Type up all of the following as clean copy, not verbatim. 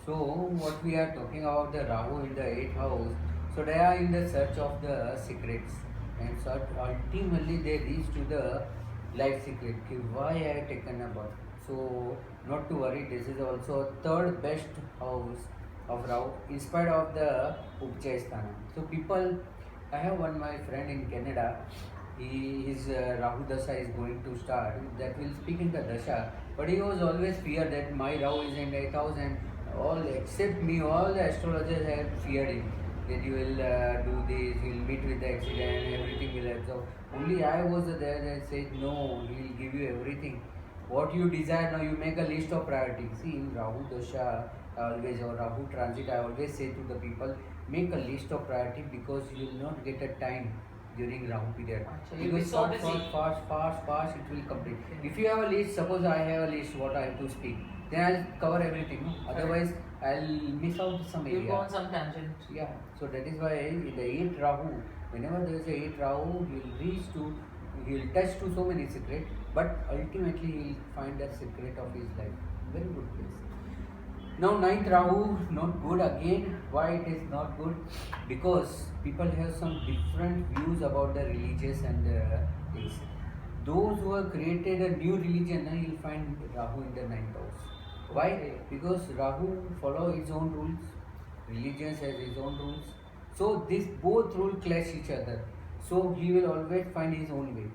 So what we are talking about the Rahu in the 8th house. So they are in the search of the secrets, and so ultimately they reach to the life secret. Ki why I have taken a birth. So not to worry. This is also third best house of Rahu, in spite of the Upchayasthana. So people, I have one my friend in Canada. His Rahu Dasha is going to start. That will speak in the Dasha, but he was always feared that my Rahu is in 8th house, and all except me, all the astrologers have feared him that you will do this, you will meet with the accident, everything will happen. So only I was there that said no, he will give you everything. What you desire now, you make a list of priorities. See, in Rahu Dasha, always, or Rahu transit, I always say to the people, make a list of priority, because you will not get a time during Rahu period. Because fast, it will complete. If you have a list, suppose I have a list what I have to speak, then I'll cover everything. No? Otherwise, I'll miss out some area. You'll go on some tangent. Yeah. So that is why in the 8th Rahu, whenever there is a 8th Rahu, he will touch to so many secrets, but ultimately he will find the secret of his life. Very good place. Now 9th Rahu, not good again. Why it is not good? Because people have some different views about the religious and things. Those who have created a new religion, you will find Rahu in the 9th house. Why? Because Rahu follow his own rules, religion has his own rules. So these both rules clash each other. So he will always find his own way.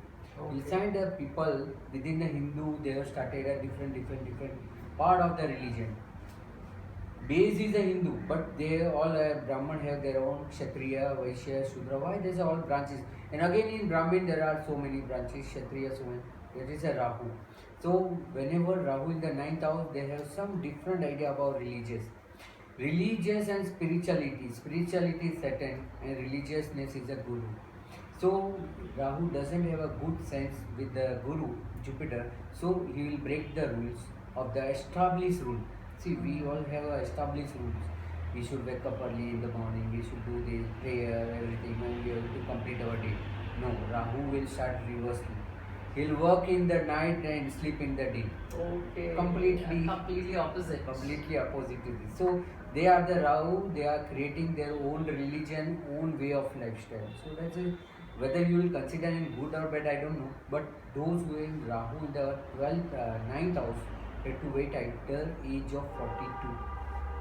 Inside the people within the Hindu, they have started a different part of the religion. Base is a Hindu, but they all Brahman have their own Kshatriya, Vaishya, Shudra. Why? There's all branches. And again in Brahmin there are so many branches, Kshatriya, so many. That is a Rahu. So whenever Rahu in the 9th house, they have some different idea about religious and spirituality. Spirituality is certain and religiousness is a guru. So Rahu doesn't have a good sense with the guru, Jupiter. So he will break the rules of the established rule. See, we all have established rules. We should wake up early in the morning, we should do the prayer, everything, and we have to complete our day. No, Rahu will start reversing. He'll work in the night and sleep in the day. Okay. Completely opposite. Completely opposite to this. So they are the Rahu, they are creating their own religion, own way of lifestyle. So that's it. Whether you will consider it good or bad, I don't know. But those who have Rahu in the 9th house, have to wait at the age of 42.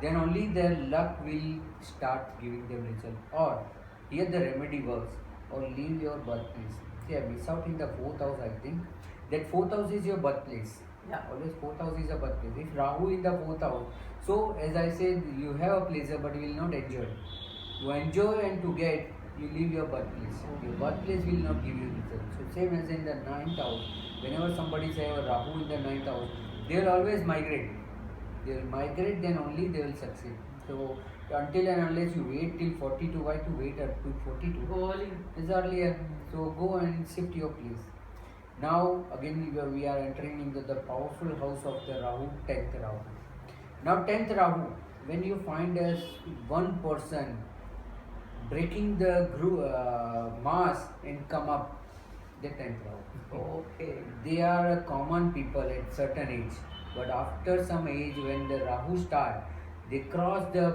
Then only their luck will start giving them result. Or here the remedy works. Or leave your birthplace. See, I miss out in the 4th house, I think. That 4th house is your birthplace. Yeah. Always 4th house is a birthplace. If Rahu in the 4th house, so as I said, you have a pleasure but you will not enjoy. To enjoy and to get, you leave your birthplace. Your birthplace will not give you result. So same as in the 9th house. Whenever somebody say a Rahu in the 9th house, they will always migrate. They will migrate, then only they will succeed. So until and unless you wait till 42, why to wait up to 42? Go early. It's earlier. So go and shift your place. Now again we are entering into the powerful house of the Rahu, 10th Rahu. Now 10th Rahu, when you find as one person breaking the mass and come up, the 10th Rahu. Okay. They are common people at certain age, but after some age when the Rahu start, they cross the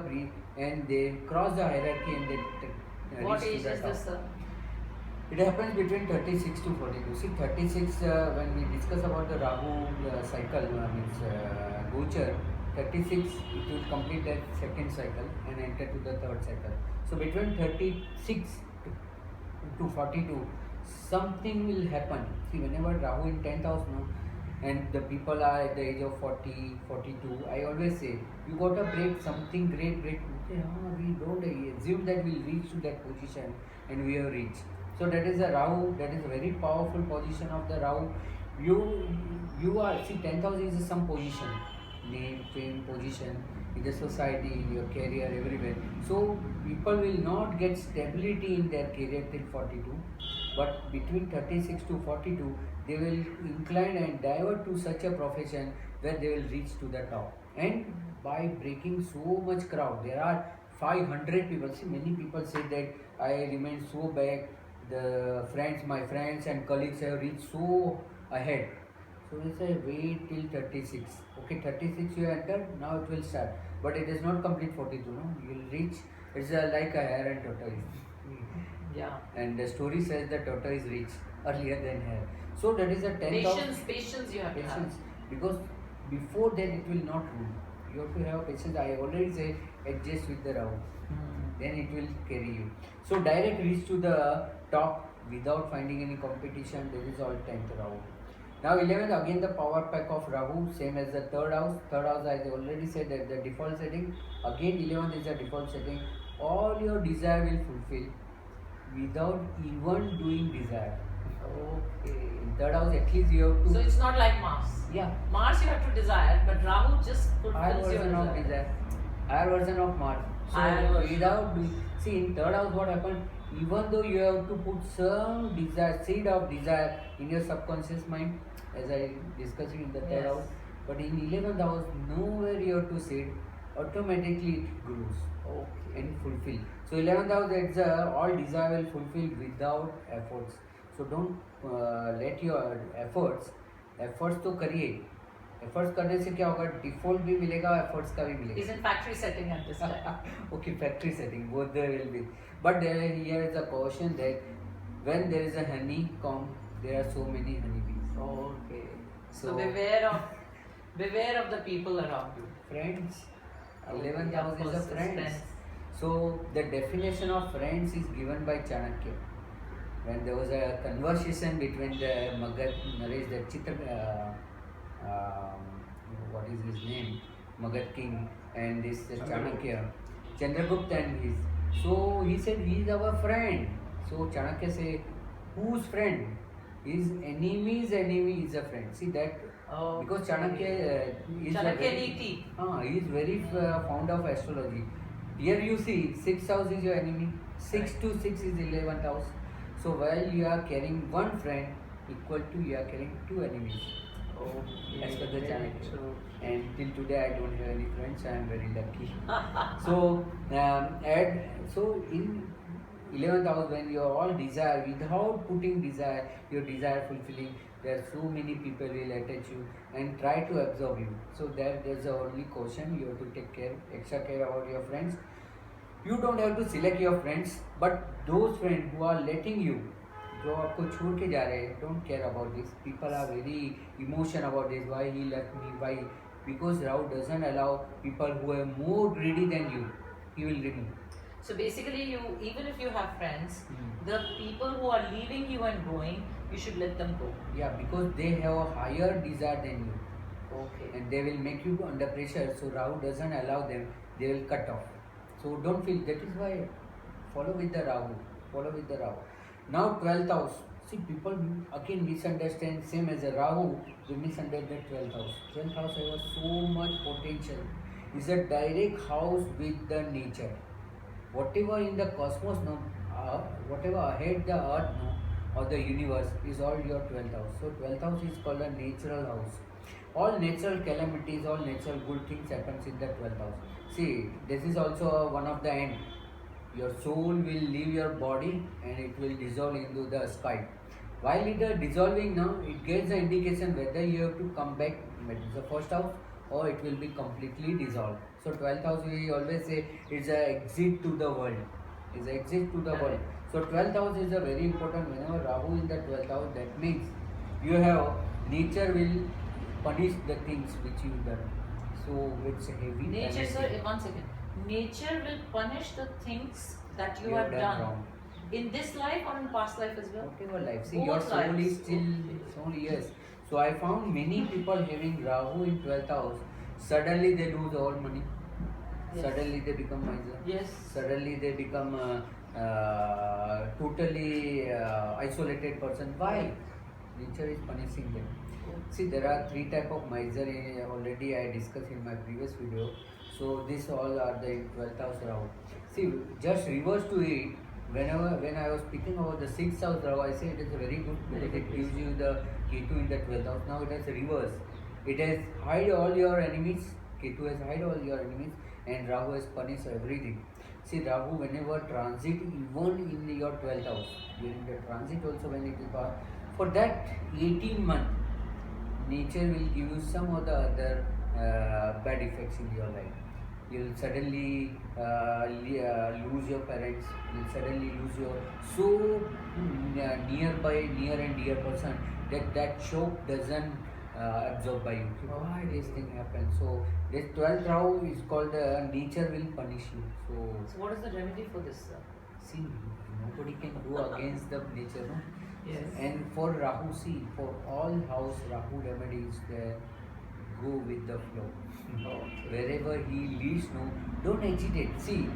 hierarchy and they What reach age to the is top. this, sir? It happens between 36 to 42. See, 36 when we discuss about the Rahu cycle, means Gochar, 36 it will complete that second cycle and enter to the third cycle. So between 36 to 42, something will happen. See, whenever Rahu in 10th house now, and the people are at the age of 40, 42, I always say, you got to break something great. We don't assume that we'll reach to that position, and we have reached. So that is a Rahu, that is a very powerful position of the Rahu. You are, see, 10th house is some position, name, fame, position in the society, in your career, everywhere. So people will not get stability in their career till 42, but between 36 to 42, they will incline and divert to such a profession where they will reach to the top. And by breaking so much crowd, there are 500 people. See, many people say that I remain so back. My friends and colleagues have reached so ahead. So we say wait till 36. Okay, 36 you entered, now it will start. But it is not complete 42, no? You will reach, it's like a hare and tortoise. Yeah. And the story says that tortoise reached earlier than hare. So that is a 10th Patience you have to have. Because before that it will not rule. You have to have patience. I already say adjust with the Rahu. Then it will carry you. So direct reach to the top without finding any competition. That is all 10th Rahu. Now 11th, again the power pack of Rahu, same as the third house. Third house, I already said that the default setting. Again 11th is the default setting. All your desire will fulfill without even doing desire. Okay. In third house, at least you have to. So it's not like Mars. Yeah. Mars you have to desire, but Rahu just fulfills your version of desire. Higher version of Mars. So without doing, see in third house what happened? Even though you have to put some desire, seed of desire in your subconscious mind, as I discussed in the third house, but in 11th house, nowhere you have to seed, automatically it grows. Okay. And fulfill. So 11th house, it's all desire will fulfill without efforts. So don't let your efforts तो करिए. Efforts करने से क्या होगा, default भी मिलेगा, efforts का भी मिलेगा. Is in factory setting at this time. Okay, factory setting, both there will be. But here is a caution that when there is a honeycomb, there are so many honeybees. Okay. So beware of the people around you. Friends. 11th house is a friends. So the definition of friends is given by Chanakya. When there was a conversation between the Magad Naresh, the what is his name, Magad king, and this Chanakya, Chandragupta and his. So he said he is our friend. So Chanakya say, whose friend? His enemy's enemy is a friend. See that. Because Chanakya he is very fond of astrology. Here you see 6th house is your enemy, 6 to 6 is 11th house. So while you are carrying one friend, equal to you are carrying two enemies. As per the Chanakya. And till today I don't have any friends. I am very lucky. So so in 11th house, when you are all desire, without putting desire, your desire fulfilling, there are so many people will attach you and try to absorb you. So there's the only caution, you have to take extra care about your friends. You don't have to select your friends, but those friends who are letting you, जो आपको छोड़ के जा रहे हैं, don't care about this. People are very emotional about this. Why he left me? Why? Because Rahu doesn't allow people who are more greedy than you. He will remove. So basically, even if you have friends, the people who are leaving you and going, you should let them go. Yeah, because they have a higher desire than you. Okay. And they will make you under pressure. So Rahu doesn't allow them. They will cut off. So don't feel. That is why follow with the Rahu. Follow with the Rahu. Now 12th house. See, people again misunderstand. Same as a Rahu, they misunderstand the 12th house. 12th house has so much potential. It's a direct house with the nature. Whatever in the cosmos, no, whatever ahead the earth, no, or the universe is all your 12th house. So 12th house is called a natural house. All natural calamities, all natural good things happens in the 12th house. See, this is also one of the end. Your soul will leave your body and it will dissolve into the sky. While it is dissolving now, it gets the indication whether you have to come back to the first house or it will be completely dissolved. So 12th house, we always say it's an exit to the world. It's an exit to the world. So 12th house is a very important. Whenever Rahu in the 12th house, that means you have nature will punish the things which you done. So it's heavy. Nature, sir, one second. Nature will punish the things that you have done wrong. In this life or in past life as well? Whatever life. See, your soul is still yes. So I found many people having Rahu in 12th house. Suddenly they lose all money. Yes. Suddenly they become miser. Yes. Suddenly they become totally isolated person. Why? Nature is punishing them. See, there are 3 type of miser. Already I discussed in my previous video. So these all are the 12th house Rahu. See, just reverse to it. When I was speaking about the 6th house Rahu, I say it is very good because it gives you the Ketu in the 12th house. Now it has reverse. It has hide all your enemies. Ketu has hide all your enemies, and Rahu has punished everything. See, Rahu whenever transit, even in your 12th house, during the transit also when it is for that 18 month, nature will give you some of the other bad effects in your life. You'll suddenly lose your parents. You'll suddenly lose your so near and dear person that shock doesn't absorbed by you. So why this thing happens? So this 12th Rahu is called nature will punish you. So what is the remedy for this, sir? See, nobody can go against the nature, no? Yes. And for Rahu, see, for all house Rahu remedies there, go with the flow. Wherever he leads, no, don't agitate. See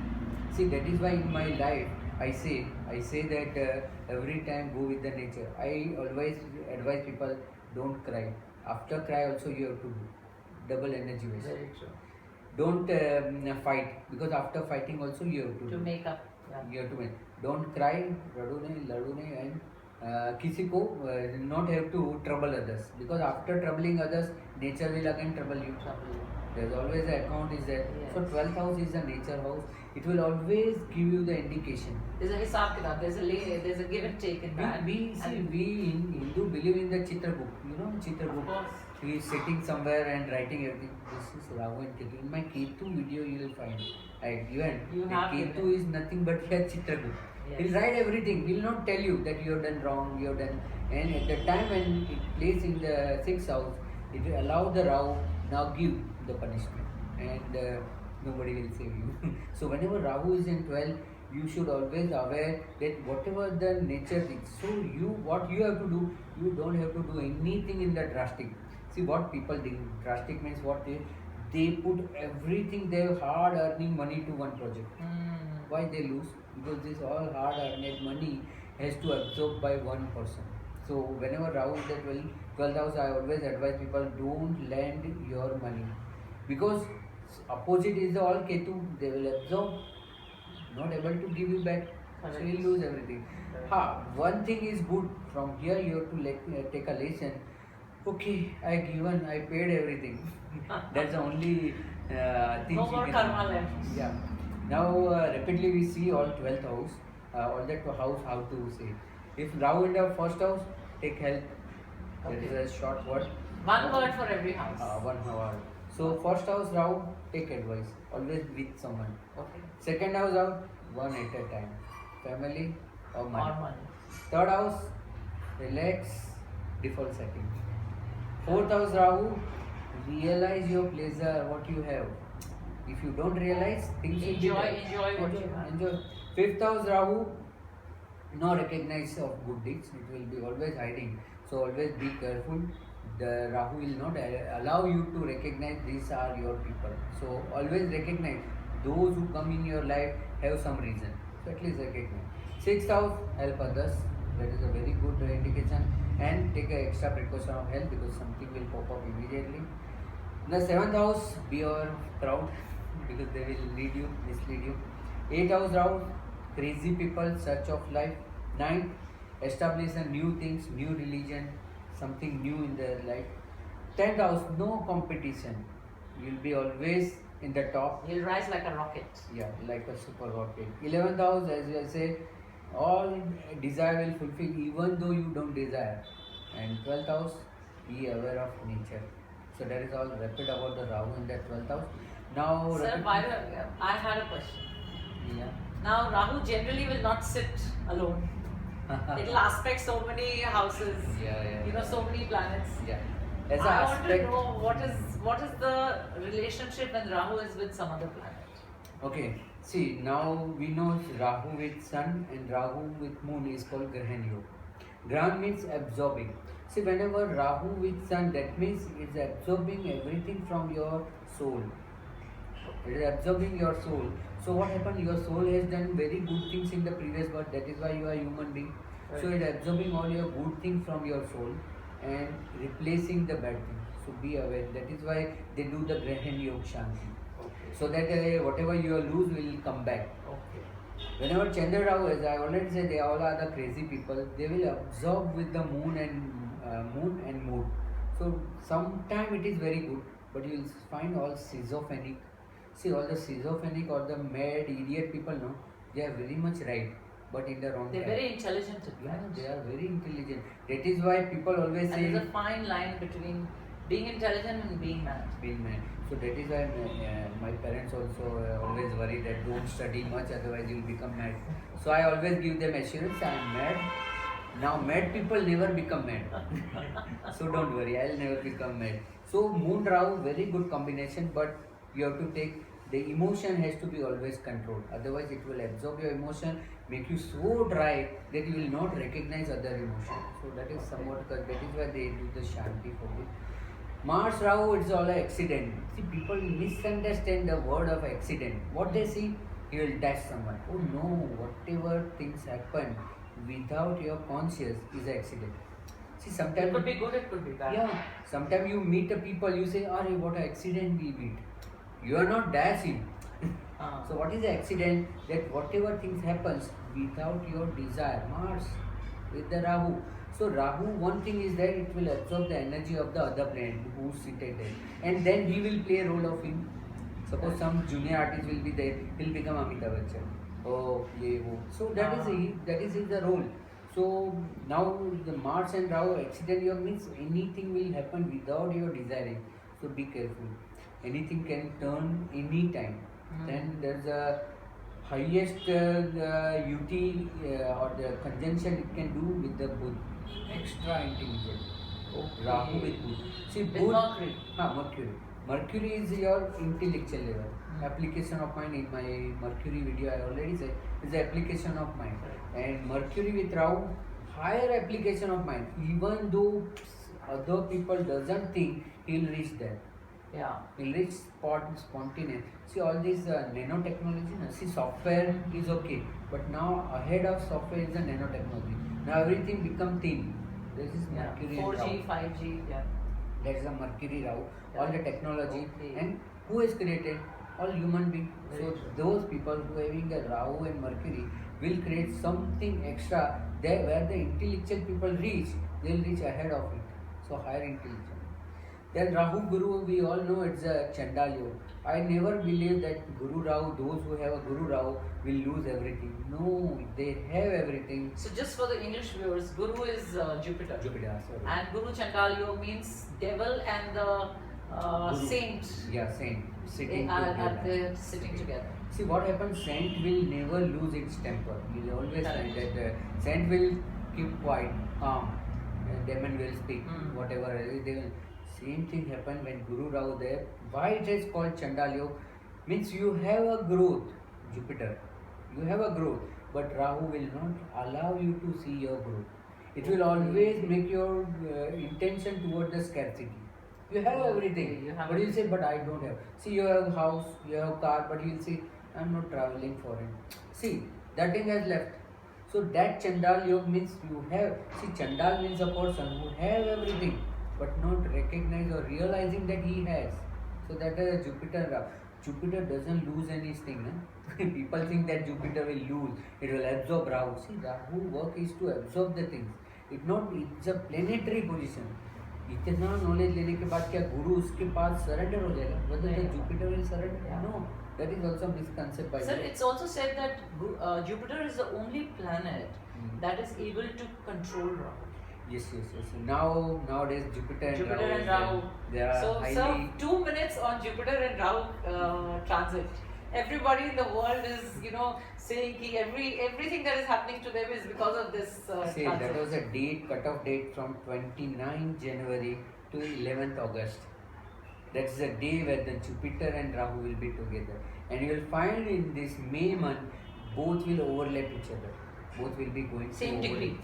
that is why in my life I say that every time go with the nature. I always advise people don't cry. After cry also you have to do double energy waste. Very true. Don't fight, because after fighting also you have to To do. make up. Yeah. You have to make. Don't cry, radu nahi, ladu nahi, and किसी को not have to trouble others, because after troubling others nature will again trouble you. There's always an account is there. Yes. So 12th house is the nature house. It will always give you the indication. There's a hisab kitab, there's a give and take in that. We in Hindu believe in the Chitra book. You know Chitra book. Of course. He is sitting somewhere and writing everything. This is Rahu and Ketu. In my Ketu video you will find. You have Ketu given. is nothing but a Chitra book. Yes. He'll write everything. He'll not tell you that you have done wrong, you have done. And at the time when it plays in the 6th house, it will allow the Rahu now give the punishment, and nobody will save you. So whenever Rahu is in 12, you should always aware that whatever the nature is. So what you have to do, you don't have to do anything in the drastic. See what people do. Drastic means what they put everything their hard earning money to one project. Why they lose? Because this all hard earned money has to absorb by one person. So whenever Rahu is at 12th house, I always advise people don't lend your money, because opposite is the all Ketu. They will absorb, not able to give you back. So you lose everything. One thing is good. From here you have to take a lesson. Okay, I paid everything. That's the only thing. No more karma left. Yeah. Now rapidly we see all 12th house, all that house how to say. If Rahu in the first house, take help. Okay. There is a short word. One word for every house. 1 hour. So first house Rahu, take advice. Always with someone. Okay. Second house out, one at a time. Family or money. Or money. Third house, relax, default setting. Fourth house Rahu, realize your pleasure, what you have. If you don't realize, things will be there. Enjoy what you have. Enjoy. Fifth house Rahu, no recognize of good deeds. It will be always hiding. So always be careful. The Rahu will not allow you to recognize these are your people. So always recognize those who come in your life have some reason. So at least recognize. Sixth house, help others. That is a very good indication. And take an extra precaution of health, because something will pop up immediately. In the 7th house, be your crowd, because they will lead you, mislead you. 8th house Rahu, crazy people, search of life. 9th, establish a new things, new religion, something new in their life. 10th house, no competition. You'll be always in the top. You'll rise like a rocket. Yeah, like a super rocket. 11th house, as I say, all desire will fulfill even though you don't desire. And 12th house, be aware of nature. So that is all rapid about the Rahu in that 12th house. Now, Sir, by the way, I had a question. Yeah. Now, Rahu generally will not sit alone. It'll aspect so many houses. Yeah. So many planets. Yeah. As I an want to aspect. know what is the relationship when Rahu is with some other planet. Okay. See, now we know Rahu with Sun and Rahu with Moon is called Grahan Yoga. Grahan means absorbing. See, whenever Rahu with Sun, that means it's absorbing everything from your soul. It is absorbing your soul. So what happened? Your soul has done very good things in the previous birth. That is why you are a human being. Right. So it is absorbing all your good things from your soul and replacing the bad things. So be aware. That is why they do the Grahan Yoga Shanti. Okay. So that whatever you lose will come back. Okay. Whenever Chandra Rahu, as I already said, they all are the crazy people. They will absorb with the moon and mood. So sometime it is very good, but you will find all schizophrenic. See, all the schizophrenic or the mad idiot people, no, they are very much right. but in the wrong They're time. very intelligent. Yeah, they are very intelligent. That is why people always say. And there's a fine line between being intelligent and being mad. Being mad. So that is why my parents also always worry that don't study much, otherwise you will become mad. So I always give them assurance, I am mad. Now mad people never become mad. So don't worry, I'll never become mad. So Moon Rahu, very good combination, but you have to take, the emotion has to be always controlled. Otherwise it will absorb your emotion, make you so dry that you will not recognize other emotions. So that is somewhat, that is why they do the Shanti for this. Mars Rahu, it's all an accident. See, people misunderstand the word of accident. What they see, he will dash someone. Oh no, whatever things happen without your conscious is an accident. See, sometimes it could be good, it could be bad. Yeah, sometimes you meet a people, you say, "Arey, what an accident we meet." You are not dashing. So what is the accident? That whatever things happens without your desire. Mars with the Rahu. So Rahu, one thing is that it will absorb the energy of the other planet who is seated there, and then he will play a role of him. Suppose some junior artist will be there, he will become Amitabh Bachchan. Oh, ye wo. So that is the role. So now the Mars and Rahu accident yoga means anything will happen without your desiring. So be careful. Anything can turn any time. Then there's a highest UT or the conjunction it can do with the Buddha. Extra intelligent. Rahu with Buddha. See, Buddha. Mercury. Mercury is your intellectual level. Application of mind. In my Mercury video I already said is the application of mind. And Mercury with Rahu, higher application of mind. Even though other people doesn't think, he'll reach there. Yeah. He'll reach spontaneous. See all this nanotechnology. See, software is okay, but now ahead of software is the nanotechnology. Now everything become thin. This is Mercury 4G, 5G, yeah. That is a Mercury Rahu. All the technology. Okay. And who has created? All human beings. So those people who are having the Rahu and Mercury will create something extra there where the intellectual people reach, they will reach ahead of it. So higher intelligence. Then Rahu Guru, we all know it's a Chandal Yoga. I never believe that Guru Rahu, those who have a Guru Rahu will lose everything. No, they have everything. So just for the English viewers, Guru is Jupiter. Jupiter, sorry. And Guru Chandal Yoga means devil and the saint. Yeah, saint. Sitting together. See what happens, saint will never lose its temper. You will always find that saint will keep quiet, calm. Demon will speak, whatever. They will. Same thing happen when Guru Rahu there. Why it is called Chandal Yoga? Means you have a growth, Jupiter. You have a growth, but Rahu will not allow you to see your growth. It will always make your intention toward the scarcity. You have everything, but you say, but I don't have. See, you have house, you have car, but you will say, I'm not traveling foreign. See, that thing has left. So that Chandal Yoga means you have. See, Chandal means a person who have everything, but not recognize or realizing that he has. So that is Jupiter Rahu. Jupiter doesn't lose anything. People think that Jupiter will lose. It will absorb Rahu. See, Rahu work is to absorb the things. It's a planetary position. इतना knowledge लेने के बाद क्या गुरु उसके पास surrender हो जाएगा? Whether the Jupiter will surrender? No. That is also misconceived by. Sir, it's also said that Jupiter is the only planet that is able to control Rahu. Yes. Nowadays Jupiter and Rahu. They are so, highly. 2 minutes on Jupiter and Rahu transit. Everybody in the world is, saying everything that is happening to them is because of this See, transit. that was a cut-off date from 29 January to 11th August. That's the day where the Jupiter and Rahu will be together. And you will find in this May month, both will overlap each other. Both will be going Same degree.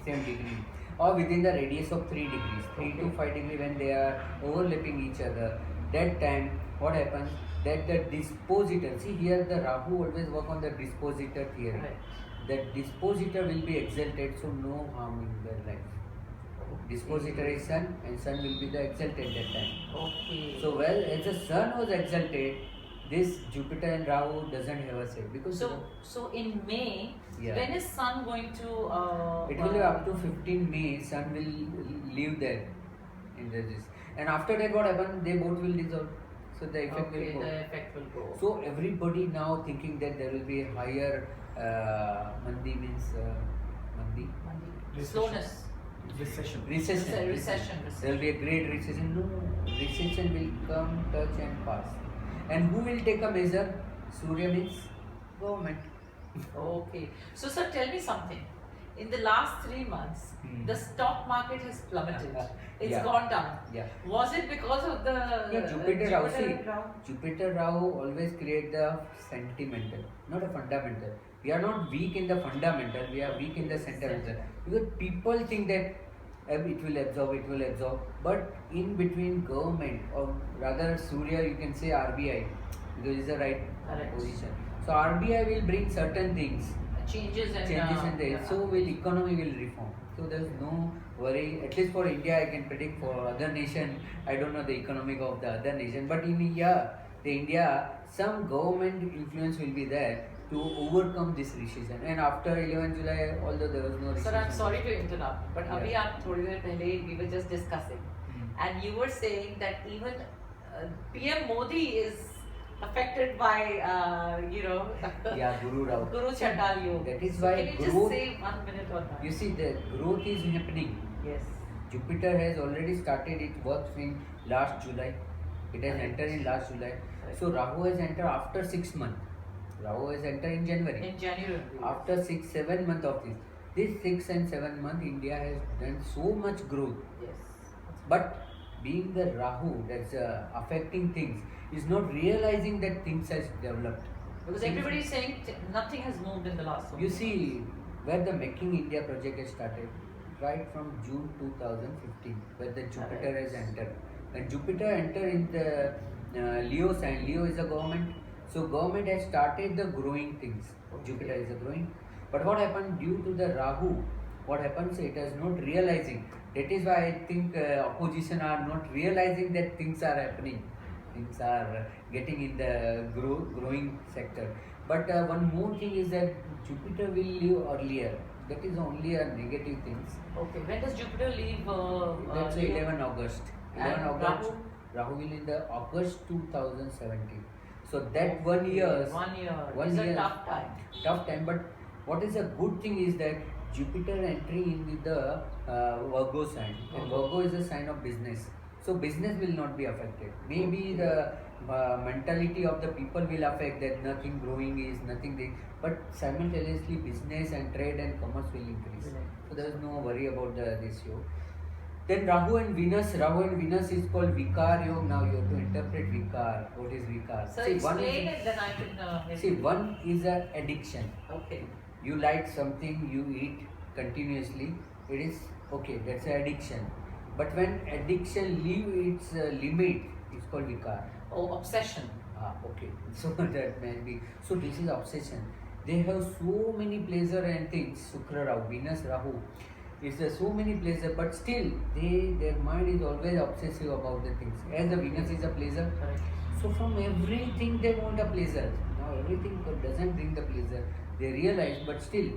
Or within the radius of 3 degrees. 3 to 5 degrees when they are overlapping each other. That time, what happens? That the dispositor, see here the Rahu always work on the dispositor theory. Right. That dispositor will be exalted, so no harm in their life. Dispositor is sun, and sun will be the exalted that time. Okay. So as the sun was exalted, this Jupiter and Rahu doesn't have a say because so in May, Yeah. when is sun going to? it will be up to 15 May. Sun will live there in this, and after that, what happens? They both will dissolve. So the effect Okay, will go. the effect will go. So everybody now thinking that there will be a higher mandi means mandi Slowness. Recession. recession. There will be a great recession. No, recession will come, touch and pass. And who will take a measure? Surya means government. Okay. So, sir, tell me something. In the last 3 months, Hmm. the stock market has plummeted. It's Yeah. gone down. Yeah. Was it because of the Jupiter Rahu. See, Rahu? Jupiter Rahu always create the sentimental, not a fundamental. We are not weak in the fundamental, we are weak in the sentimental. Because people think that it will absorb. But in between government, or rather Surya, you can say RBI, because it's the right Correct. position. So RBI will bring certain things, Changes and there. yeah. So will economy will reform. So there is no worry. At least for India, I can predict. For other nation, I don't know the economic of the other nation. But in India, some government influence will be there to overcome this recession. And after 11 July, although there was no recession. Sir, I'm sorry to interrupt, but Yeah. abhi aap thodi der pehle we were just discussing, and you were saying that even PM Modi is affected by Yeah, Guru Rao. Guru Chatal Yoga. That is So why can you growth- just say 1 minute on that? You see, the growth is happening. Yes. Jupiter has already started its works in last July. It has entered in last July. So Rahu has entered after 6 months. Rahu has entered in January. In January. After 6-7 months of this 6 and 7 months, India has done so much growth. Yes. But being the Rahu that's affecting things, is not realizing that things has developed. Because everybody is saying nothing has moved in the last one. You see, where the Making India project has started, right from June 2015, where the Jupiter has entered. When Jupiter entered in the Leo sign, Leo is a government, so government has started the growing things. Jupiter is a growing. But what happened due to the Rahu? What happens? It is not realizing. That is why I think opposition are not realizing that things are happening. Things are getting in the growing sector. But one more thing is that Jupiter will leave earlier. That is only a negative things. Okay. When does Jupiter leave? That's Leo? 11 August. And 11 August. Rahu will in the August 2017. So that 1 year. 1 year. One It's year. a tough time. Tough time. But what is a good thing is that Jupiter entry in the Virgo sign. And Virgo is a sign of business. So business will not be affected. Maybe the mentality of the people will affect that nothing growing is nothing big, but simultaneously business and trade and commerce will increase. So there is no worry about this yoga. Then Rahu and Venus is called Vikar Yoga. Now you have to interpret Vikar. What is Vikar? So explain it, then I can. See, one is a addiction. Okay. You like something, you eat continuously. It is okay. That's an addiction. But when addiction leave its limit, it's called Vikar. Oh, obsession. Okay. So that may be. So this is obsession. They have so many pleasure and things. Shukra Rahu, Venus Rahu. It's so many pleasure, but still their mind is always obsessive about the things. As the Venus is a pleasure, Correct. so from everything they want a pleasure. Now everything doesn't bring the pleasure. They realize, but still,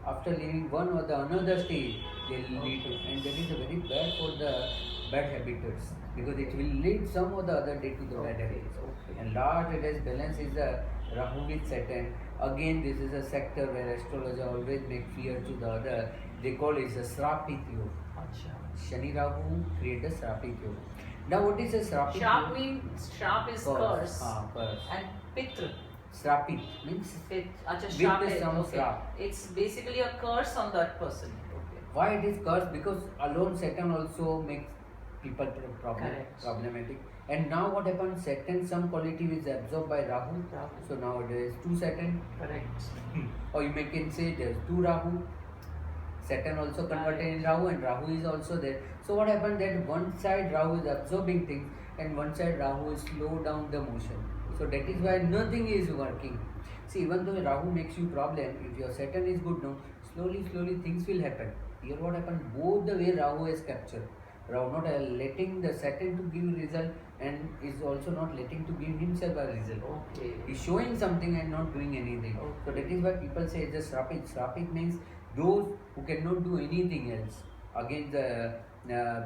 after leaving one or the another stage, they will lead to, and that is a very bad for the bad habits, because it will lead some or the other day to the bad habits. And large it has balance is the Rahu with Saturn. Again, this is a sector where astrologer always make fear to the other. They call it a Srapit Yoga. Shani Rahu create a Srapit Yoga. Now what is a Srapit Shrap Yoga? means Shrap is curse. Curse. And Pitra. Srapit means Acha, with Shrap the is, some okay. Srap. It's basically a curse on that person. Okay. Why it is curse? Because alone Saturn also makes people Correct. problematic. And now what happens? Saturn, some quality is absorbed by Rahu. So now there is 2 Saturn. Correct. Or you may can say there is 2 Rahu. Saturn also converted in Rahu, and Rahu is also there. So what happened that one side Rahu is absorbing things and one side Rahu is slow down the motion. So that is why nothing is working. See, even though Rahu makes you problem, if your Saturn is good now, slowly things will happen. Here what happened, both the way Rahu is captured. Rahu not letting the Saturn to give result, and is also not letting to give himself a result. Okay. He's showing something and not doing anything. So that is why people say it's a Srapit. Srapit means those who cannot do anything else. against the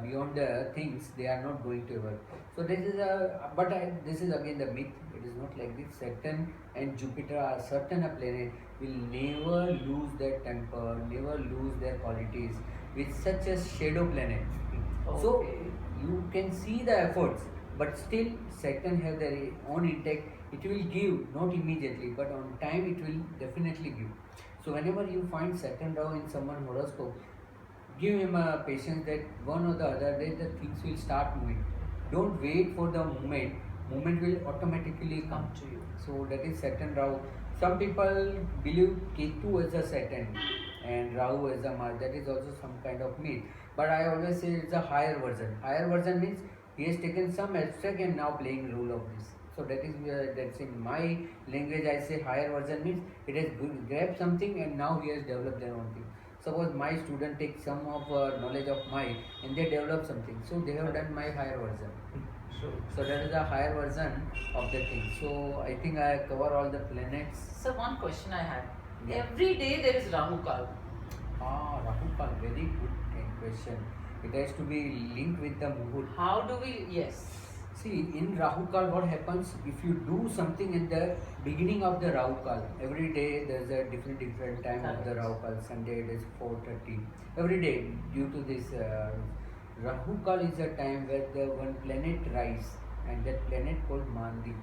beyond the things, they are not going to ever. So this is a, but this is again the myth. It is not like this. Saturn and Jupiter are certain a planet will never lose their temper, never lose their qualities with such a shadow planet. So you can see the efforts, but still Saturn has their own intake. It will give, not immediately, but on time it will definitely give. So whenever you find Saturn Rahu in someone's horoscope, give him a patience that one or the other day the things will start moving. Don't wait for the moment. Moment will automatically come to you. So that is Saturn Rahu. Some people believe Ketu as a Saturn and Rahu as a Mars. That is also some kind of myth. But I always say it's a higher version. Higher version means he has taken some abstract and now playing role of this. So that is that's in my language. I say higher version means it has grabbed something and now he has developed their own thing. Suppose my student takes some of knowledge of mine and they develop something. So they have done my higher version. So that is the higher version of the thing. So I think I cover all the planets. So one question I have. Yeah. Every day there is Rahu Kaal. Rahu Kaal, very good question. It has to be linked with the Muhurt. How do we, yes. See, in Rahu Kaal, what happens if you do something in the beginning of the Rahu Kaal? Every day there is a different time of the Rahu Kaal. Sunday it is 4:30. Every day, due to this Rahu Kaal is a time where the one planet rise, and that planet called Mandi.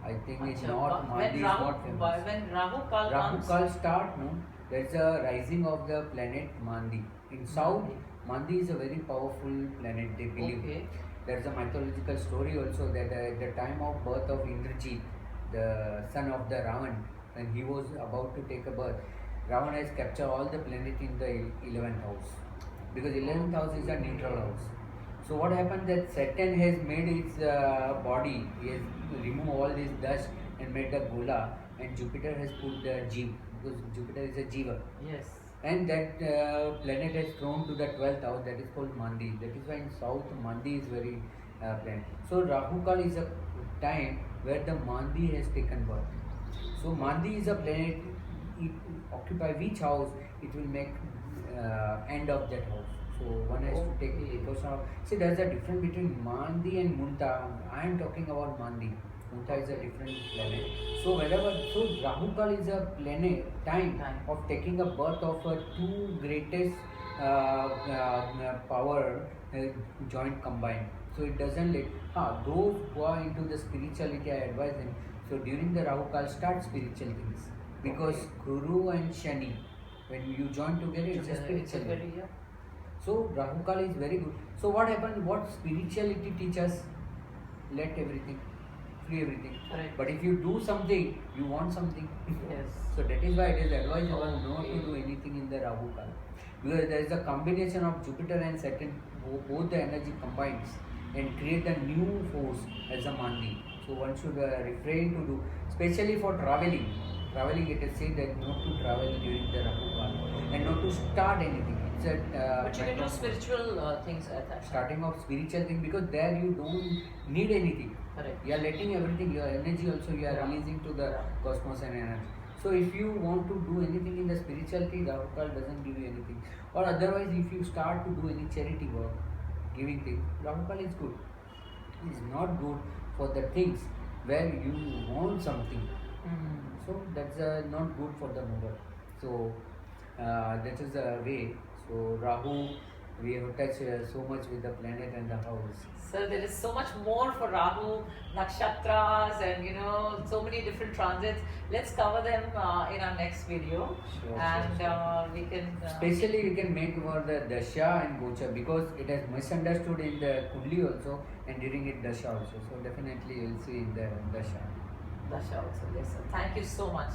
I think it's not Mandi is not famous. When Rahu Kaal Rahu Kaal start, no, there's a rising of the planet Mandi. In south, Mandi is a very powerful planet. They believe. Okay. There's a mythological story also that at the time of birth of Indrajit, the son of the Ravan, when he was about to take a birth, Ravan has captured all the planets in the 11th house. Because 11th house is a neutral house. So what happened that Saturn has made its body, he has removed all this dust and made the Gola, and Jupiter has put the Jeev, because Jupiter is a Jiva. Yes. And that planet has thrown to the 12th house, that is called Mandi. That is why in south Mandi is very planet. So Rahu Kaal is a time where the Mandi has taken birth. So Mandi is a planet, it occupy which house, it will make end of that house. So one has to take precaution of. See, there is a difference between Mandi and Munta. I am talking about Mandi. Munta is a different planet. So Rahu Kaal is a planet time of taking a birth of two greatest power joint combined. So it doesn't let those who are into the spirituality, I advise them. So during the Rahu Kaal, start spiritual things, because Guru and Shani, when you join together, it's a spiritual. So Rahu Kaal is very good. So what happened? What spirituality teaches? Let everything. Free everything. Correct. But if you do something, you want something. Yes. So that is why it is advisable not to do anything in the Rahu Kaal. Because there is a combination of Jupiter and Saturn, both the energy combines and create a new force as a Mandi. So one should refrain to do, especially for traveling. Traveling, it is said that not to travel during the Rahu Kaal and not to start anything. But you can do spiritual things at that time. Starting of spiritual thing, because there you don't need anything. Correct. You are letting everything, your energy also you are releasing to the cosmos and energy. So if you want to do anything in the spirituality, Rahu Kaal doesn't give you anything. Or otherwise, if you start to do any charity work, giving things, Rahu Kaal is good. It is not good for the things where you want something. So that's not good for the mover. So that is the way. So Rahu, we have touched so much with the planet and the house. So there is so much more for Rahu, Nakshatras, and so many different transits. Let's cover them in our next video. Sure. We can. Especially we can make for the Dasha and Gocha, because it is misunderstood in the Kundli also and during it Dasha also. So definitely you'll see in the Dasha. Dasha also, yes sir. Thank you so much.